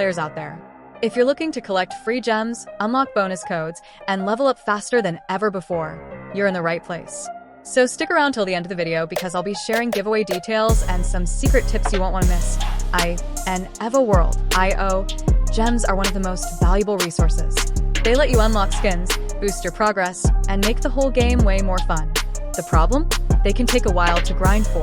players out there. If you're looking to collect free gems, unlock bonus codes, and level up faster than ever before, you're in the right place. So stick around till the end of the video because I'll be sharing giveaway details and some secret tips you won't want to miss. EvoWorld.io gems are one of the most valuable resources. They let you unlock skins, boost your progress, and make the whole game way more fun. The problem? They can take a while to grind for.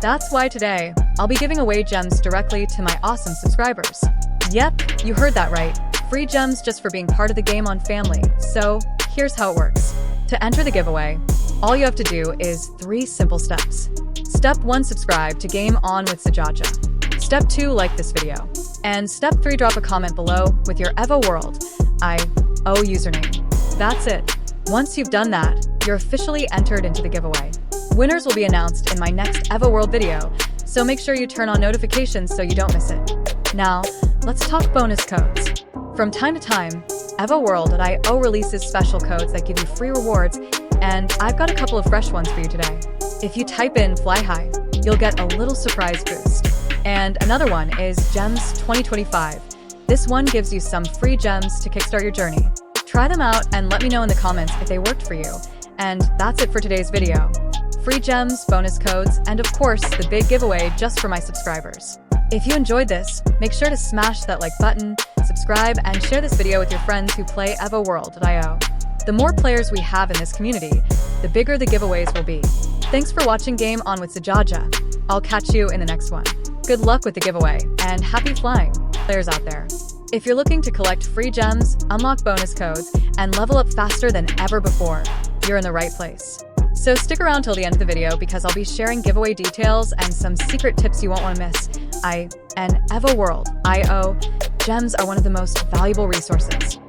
That's why today, I'll be giving away gems directly to my awesome subscribers. Yep, you heard that right. Free gems just for being part of the Game On family. So, here's how it works. To enter the giveaway, all you have to do is 3 simple steps. Step 1, subscribe to Game On with Sajaja. Step 2, like this video. And Step 3, drop a comment below with your EvoWorld.io username. That's it. Once you've done that, you're officially entered into the giveaway. Winners will be announced in my next EvoWorld video, so make sure you turn on notifications so you don't miss it. Now, let's talk bonus codes. From time to time, EvoWorld.io releases special codes that give you free rewards, and I've got a couple of fresh ones for you today. If you type in Fly High, you'll get a little surprise boost. And another one is Gems 2025. This one gives you some free gems to kickstart your journey. Try them out and let me know in the comments if they worked for you. And that's it for today's video. Free gems, bonus codes, and of course, the big giveaway just for my subscribers. If you enjoyed this, make sure to smash that like button, subscribe, and share this video with your friends who play EvoWorld.io. The more players we have in this community, the bigger the giveaways will be. Thanks for watching Game On with Sajaja. I'll catch you in the next one. Good luck with the giveaway, and happy flying, players out there. If you're looking to collect free gems, unlock bonus codes, and level up faster than ever before, you're in the right place. So stick around till the end of the video because I'll be sharing giveaway details and some secret tips you won't want to miss. EvoWorld.io gems are one of the most valuable resources.